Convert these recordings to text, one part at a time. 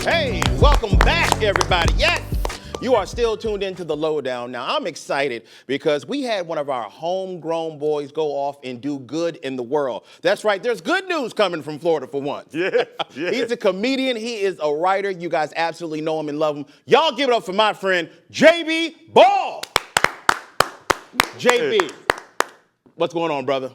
Hey, welcome back, everybody. Yes, you are still tuned into the Lowdown. Now, I'm excited because we had one of our homegrown boys go off and do good in the world. That's right, there's good news coming from Florida for once. Yeah. He's a comedian, he is a writer. You guys absolutely know him and love him. Y'all give it up for my friend, JB Ball. JB, what's going on, brother?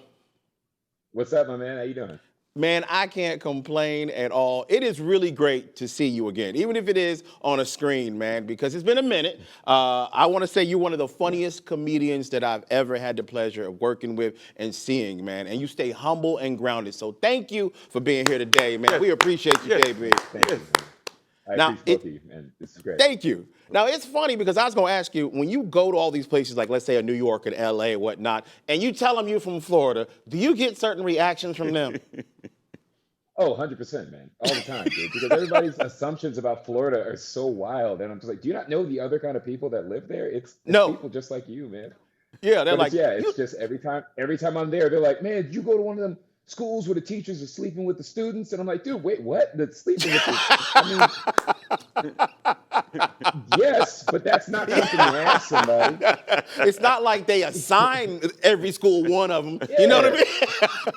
What's up, my man? How you doing? Man, I can't complain at all. It is really great to see you again, even if it is on a screen, man, because it's been a minute. I want to say you're one of the funniest comedians that I've ever had the pleasure of working with and seeing, man. And you stay humble and grounded. So thank you for being here today, man. We appreciate you, JB. Thank you, man. I appreciate both of you, man. This is great. Thank you. Now, it's funny because I was going to ask you, when you go to all these places, like let's say a New York and LA and whatnot, and you tell them you're from Florida, do you get certain reactions from them? Oh, 100%, man. All the time, dude. Because everybody's assumptions about Florida are so wild. And I'm just like, do you not know the other kind of people that live there? It's No. people just like you, man. Yeah, they're But like, it's just every time I'm there, they're like, man, did you go to one of them schools where the teachers are sleeping with the students? And I'm like, dude, wait, what? The sleeping with the I mean, yes, but that's not something you ask somebody. It's not like they assign every school one of them. Yeah. You know what I mean?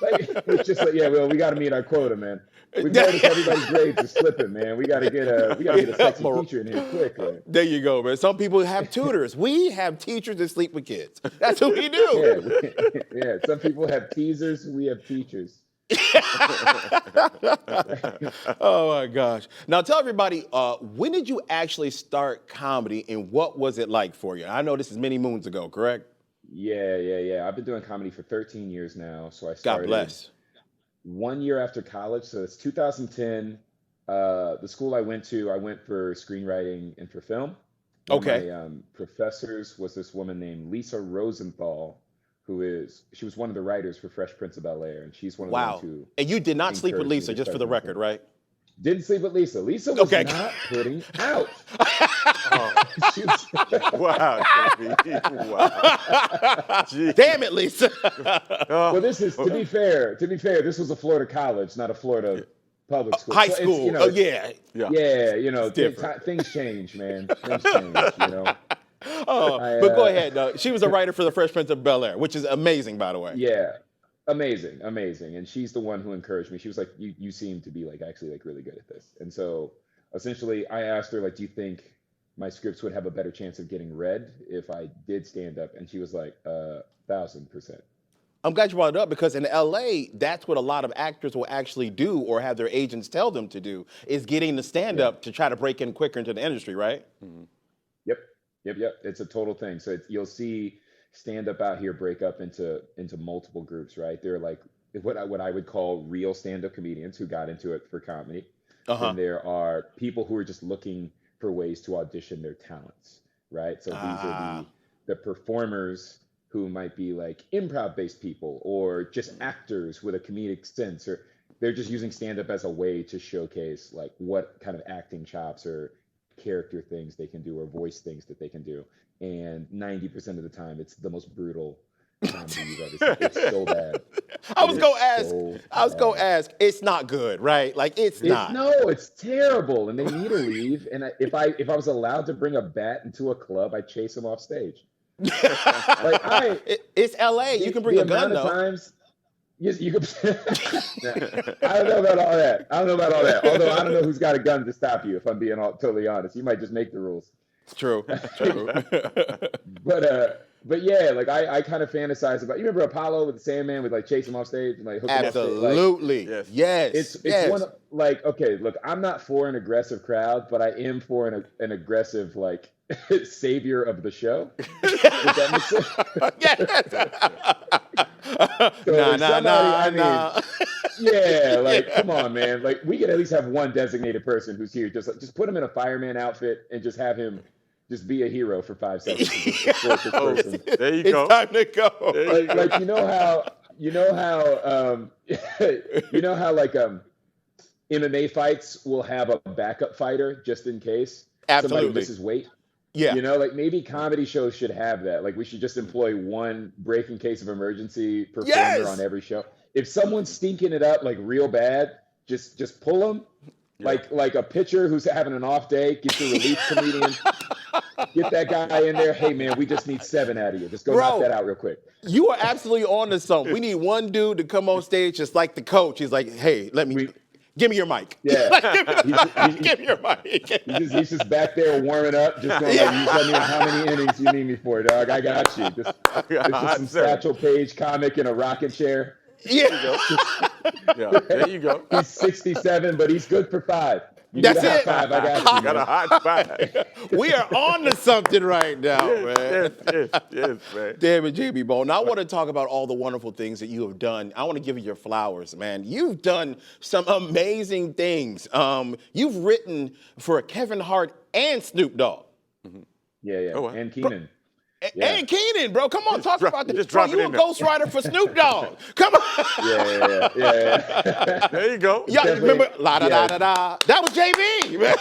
Like, it's just like, yeah, well, we got to meet our quota, man. We noticed everybody's grades are slipping, man. We got to get a sexy teacher in here quick, man. There you go, man. Some people have tutors. We have teachers that sleep with kids. That's what we do. Yeah. Some people have teasers. We have teachers. Oh my gosh. Now tell everybody, when did you actually start comedy and what was it like for you? I know this is many moons ago, correct? Yeah. I've been doing comedy for 13 years now. So I started God bless. 1 year after college. So it's 2010. The school I went for screenwriting and for film. Okay. One of my professors was this woman named Lisa Rosenthal, she was one of the writers for Fresh Prince of Bel-Air, and she's one of the ones who. And you did not sleep with encouraged me Lisa, to just for start the doing record, things. right? Didn't sleep with Lisa. Lisa was Okay. not putting out. Oh, She was- wow, JB. Wow. Gee. Damn it, Lisa. well, this is to be fair. This was a Florida college, not a Florida public school. High So it's, school. it's- Yeah. Yeah, different. things change, man. Things change. But go ahead. She was a writer for the Fresh Prince of Bel-Air, which is amazing, by the way. Yeah, amazing. And she's the one who encouraged me. She was like, you seem to be actually really good at this. And so essentially I asked her, do you think my scripts would have a better chance of getting read if I did stand up? And she was like, 1,000%. I'm glad you brought it up because in LA, that's what a lot of actors will actually do or have their agents tell them to do, is getting the stand-up to try to break in quicker into the industry, right? Mm-hmm. Yep. It's a total thing. So you'll see stand-up out here break up into multiple groups, right? They're like what I would call real stand-up comedians who got into it for comedy. And there are people who are just looking for ways to audition their talents, right? So these are the performers who might be improv-based people or just actors with a comedic sense, or they're just using stand-up as a way to showcase what kind of acting chops or character things they can do or voice things that they can do. And 90% of the time, it's the most brutal comedy you've ever seen. It's so bad. I was gonna ask. It's not good, right? It's not. No, it's terrible, and they need to leave. And if I was allowed to bring a bat into a club, I'd chase them off stage. It's LA. You can bring a gun though. Times, yes, you could. I don't know about all that. Although I don't know who's got a gun to stop you. If I'm being totally honest, you might just make the rules. It's true. But yeah, I kind of fantasize about. You remember Apollo with the Sandman would chase him off stage and hook him off stage? Absolutely. Yes. It's one of okay, look, I'm not for an aggressive crowd, but I am for an aggressive savior of the show. Does that make sense? Nah. Yeah, come on, man. We could at least have one designated person who's here. Just put him in a fireman outfit and just have him just be a hero for 5 seconds. There you go. It's time to go. You know how MMA fights will have a backup fighter just in case somebody misses weight. Yeah. Maybe comedy shows should have that. We should just employ one break in case of emergency performer on every show. If someone's stinking it up real bad, just pull them Like a pitcher who's having an off day, get your relief comedian, get that guy in there. Hey man, we just need 7 out of you. Just go knock that out real quick. You are absolutely on to something. We need one dude to come on stage just like the coach. He's like, hey, give me your mic. Yeah. Give me your mic. He's just back there warming up, just going like, you tell me how many innings you need me for, dog. I got you. Just some Satchel Paige comic in a rocking chair. Yeah. There you go. He's 67, but he's good for 5. That's it. 5, I got you. Got a hot 5. We are on to something right now, man. Yes, man. Damn it, JB Bone. Now I want to talk about all the wonderful things that you have done. I want to give you your flowers, man. You've done some amazing things. You've written for Kevin Hart and Snoop Dogg. Yeah. Oh, wow. And Keenan. And Keenan, bro. Come on, talk about this. just Bro, drop it you a in there. ghostwriter for Snoop Dogg. Come on. Yeah. There you go. Y'all Definitely, remember la da da da da? That was JB, man.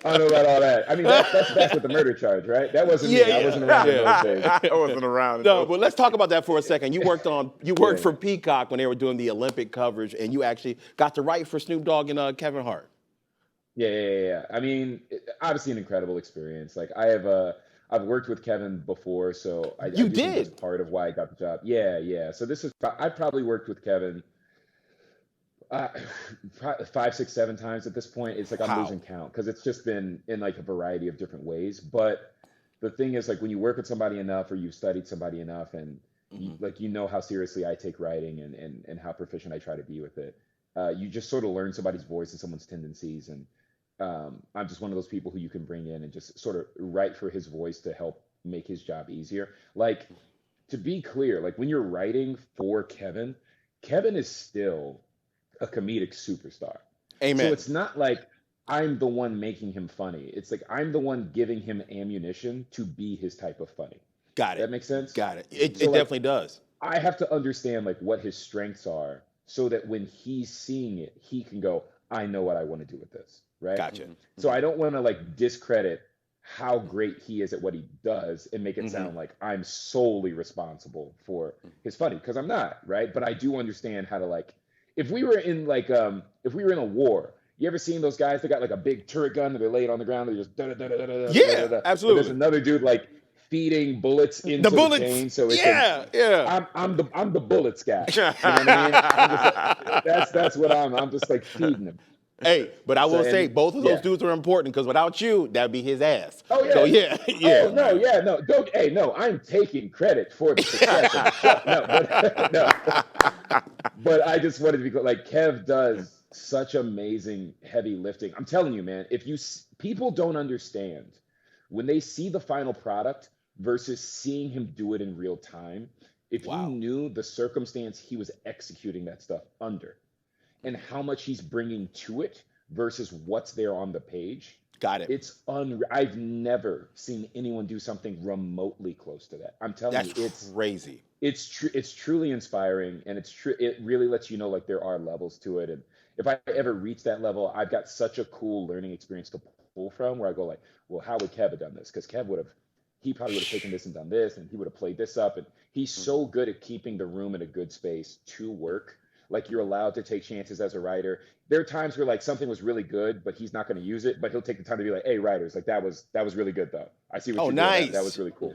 I don't know about all that. I mean, that's back with the murder charge, right? That wasn't me. I wasn't around in those days. I wasn't around. No, but let's talk about that for a second. You worked for Peacock when they were doing the Olympic coverage, and you actually got to write for Snoop Dogg and Kevin Hart. Yeah. I mean, obviously an incredible experience. Like I've worked with Kevin before, so I do think that's part of why I got the job. Yeah. So I probably worked with Kevin 5, 6, 7 times at this point. It's like I'm losing count because it's just been in like a variety of different ways. But the thing is, like when you work with somebody enough or you've studied somebody enough and you know how seriously I take writing and how proficient I try to be with it, you just sort of learn somebody's voice and someone's tendencies. And I'm just one of those people who you can bring in and just sort of write for his voice to help make his job easier. Like, to be clear, like when you're writing for Kevin is still a comedic superstar. Amen. So it's not like I'm the one making him funny. It's like I'm the one giving him ammunition to be his type of funny. Got it. That makes sense? Got it. It definitely does. I have to understand like what his strengths are so that when he's seeing it, he can go, I know what I want to do with this. Right. Gotcha. So I don't want to like discredit how great he is at what he does and make it sound like I'm solely responsible for his funny, because I'm not, right? But I do understand how to, like, if we were in a war, you ever seen those guys that got like a big turret gun and they're laid on the ground, they're just Yeah, absolutely. There's another dude like feeding bullets into the chain, so it's I'm the bullets guy. You know what I mean? That's what I'm just like feeding him. Hey, but I will say both of those dudes are important because without you, that'd be his ass. Oh yeah. So yeah. Oh no. Don't. I'm taking credit for the success of the show. But I just wanted to be like, Kev does such amazing heavy lifting. I'm telling you, man. People don't understand when they see the final product versus seeing him do it in real time. If you knew the circumstance he was executing that stuff under, and how much he's bringing to it versus what's there on the page. Got it. I've never seen anyone do something remotely close to that. I'm telling you, it's crazy. It's truly inspiring, and it really lets you know like there are levels to it. And if I ever reach that level, I've got such a cool learning experience to pull from where I go like, well, how would Kev have done this? Because he probably would have taken this and done this, and he would have played this up. And he's so good at keeping the room in a good space to work. Like, you're allowed to take chances as a writer. There are times where like something was really good, but he's not going to use it, but he'll take the time to be like, hey, writers, like that was really good though. I see what you're doing. That was really cool.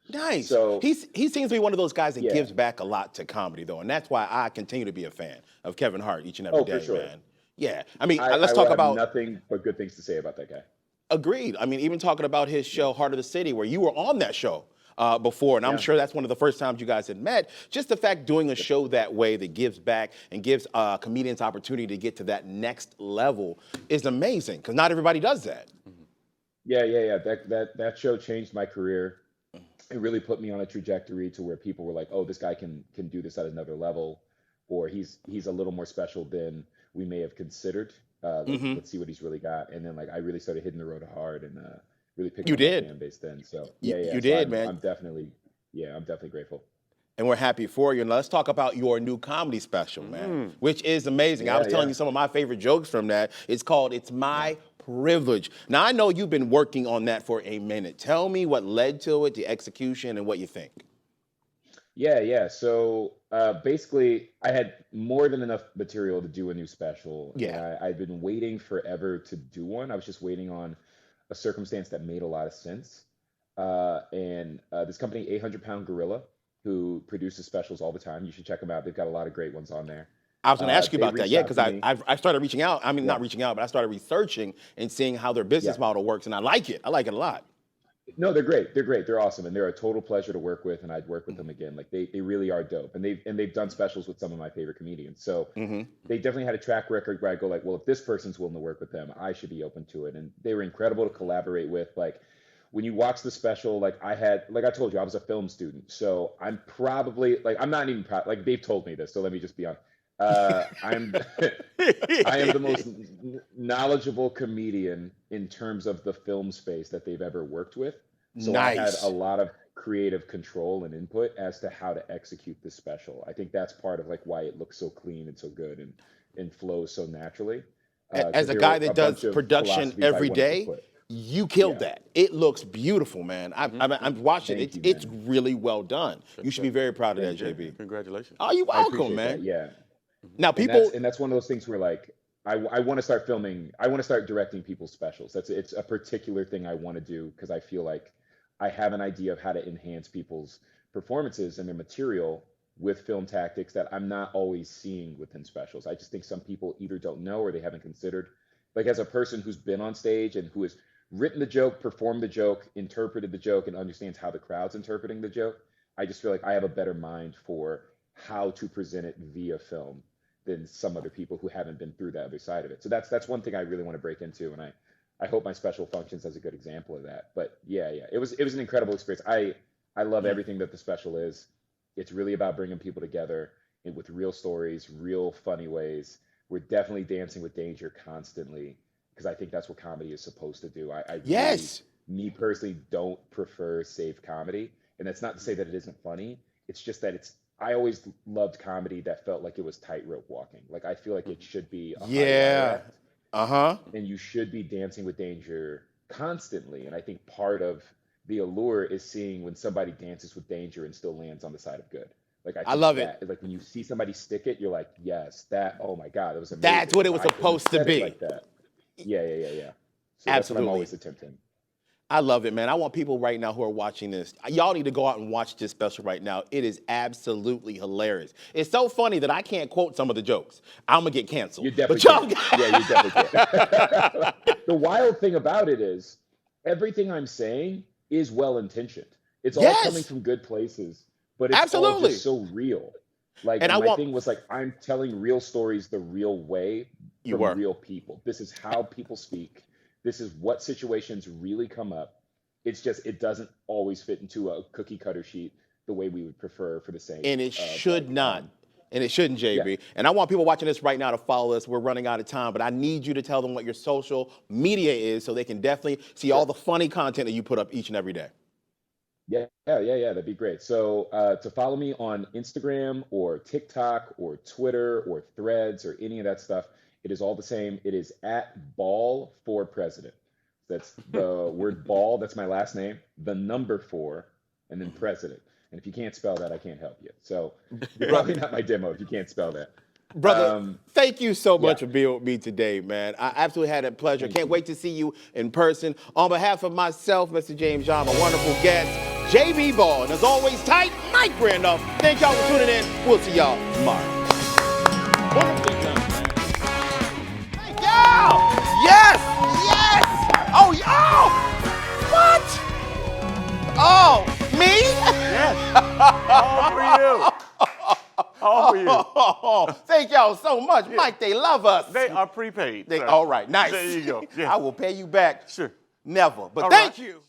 Nice. So he seems to be one of those guys that gives back a lot to comedy though. And that's why I continue to be a fan of Kevin Hart each and every day, for sure. man. Yeah. I mean, I let's talk about nothing but good things to say about that guy. Agreed. I mean, even talking about his show, Heart of the City, where you were on that show before, and I'm sure that's one of the first times you guys had met. Just the fact doing a show that way that gives back and gives comedians opportunity to get to that next level is amazing, because not everybody does that. Yeah. That show changed my career. It really put me on a trajectory to where people were like, oh, this guy can do this at another level, or he's a little more special than we may have considered. Let's see what he's really got. And then like I really started hitting the road hard and really picking up my fan base then. So you did, man. I'm definitely grateful. And we're happy for you. And let's talk about your new comedy special, man, which is amazing. I was telling you some of my favorite jokes from that. It's called It's My Privilege. Now, I know you've been working on that for a minute. Tell me what led to it, the execution, and what you think. Yeah. So basically, I had more than enough material to do a new special, and Yeah. I'd been waiting forever to do one. I was just waiting on a circumstance that made a lot of sense. And this company, 800 Pound Gorilla, who produces specials all the time, you should check them out. They've got a lot of great ones on there. I was going to ask you They about that, reached yeah, out because to me. I started reaching out. I mean, Yeah, not reaching out, but I started researching and seeing how their business yeah. model works, and I like it. I like it a lot. No, they're great. They're great. They're awesome, and they're a total pleasure to work with. And I'd work with them again. Like they really are dope, and they've done specials with some of my favorite comedians. So Hmm. they definitely had a track record where I go like, well, if this person's willing to work with them, I should be open to it. And they were incredible to collaborate with. Like when you watch the special, like like I told you, I was a film student, so I'm probably like I'm not even proud. Like they've told me this, so let me just be honest. I'm I am the most knowledgeable comedian in terms of the film space that they've ever worked with. So I had a Nice. lot of creative control and input as to how to execute this special. I think that's part of like why it looks so clean and so good and flows so naturally. As Because a there guy were that a does bunch of production philosophies I every wanted to day, put. you killed Yeah. that. It looks beautiful, man. I've watched it. Thank you, It's man. really well done. You should be very proud of that, Thank you. JB. Congratulations. Oh, you're I welcome, appreciate that. man. Yeah. Now, and people, that's one of those things where like I want to start filming. I want to start directing people's specials. It's a particular thing I want to do because I feel like I have an idea of how to enhance people's performances and their material with film tactics that I'm not always seeing within specials. I just think some people either don't know or they haven't considered. Like as a person who's been on stage and who has written the joke, performed the joke, interpreted the joke, and understands how the crowd's interpreting the joke, I just feel like I have a better mind for how to present it via film than some other people who haven't been through the other side of it. So that's one thing I really want to break into, and I hope my special functions as a good example of that. But yeah, it was an incredible experience. I love everything that the special is. It's really about bringing people together and with real stories, real funny ways. We're definitely dancing with danger constantly because I think that's what comedy is supposed to do. I really, yes. me personally, don't prefer safe comedy, and that's not to say that it isn't funny. It's just that I always loved comedy that felt like it was tightrope walking. Like I feel like it should be a high wire Yeah. act Uh-huh. and you should be dancing with danger constantly. And I think part of the allure is seeing when somebody dances with danger and still lands on the side of good. Like I I think love it. that like when you see somebody stick it, you're like, yes, that, oh my God, that was That's amazing. what it Why was couldn't you supposed to said it be. like that? Yeah. So that's what I'm Absolutely. always attempting. I love it, man. I want people right now who are watching this. Y'all need to go out and watch this special right now. It is absolutely hilarious. It's so funny that I can't quote some of the jokes. I'm gonna get canceled. You definitely But y'all, can't. Yeah, you definitely can't. The wild thing about it is everything I'm saying is well intentioned. It's all coming yes, from good places, but it's all absolutely. just so real. Like, And and I my want thing was like, I'm telling real stories the real way you from were. real people. This is how people speak. This is what situations really come up. It's just, it doesn't always fit into a cookie cutter sheet the way we would prefer for the sake And it of should like, not. And it shouldn't, yeah, JB. And I want people watching this right now to follow us. We're running out of time, but I need you to tell them what your social media is so they can definitely see all sure. the funny content that you put up each and every day. Yeah. That'd be great. So to follow me on Instagram or TikTok or Twitter or Threads or any of that stuff, it is all the same. It is at Ball for President. That's the word ball. That's my last name. The number four, and then president. And if you can't spell that, I can't help you. So you're probably not my demo if you can't spell that. Brother, thank you so Yeah. much for being with me today, man. I absolutely had a pleasure. Thank Can't you. wait to see you in person. On behalf of myself, Mr. James John, my wonderful guest, JB Ball, and as always, tight Mike Randolph. Thank y'all for tuning in. We'll see y'all tomorrow. Wonderfully done, man. Thank y'all. Yes. Oh, oh, what? Oh, me? Yes. All for you. All for you. Oh, thank y'all so much. Mike, they love us. They are prepaid. They, sir. all right, nice. There you go. Yeah. I will pay you back. Sure. Never. But All thank right. you.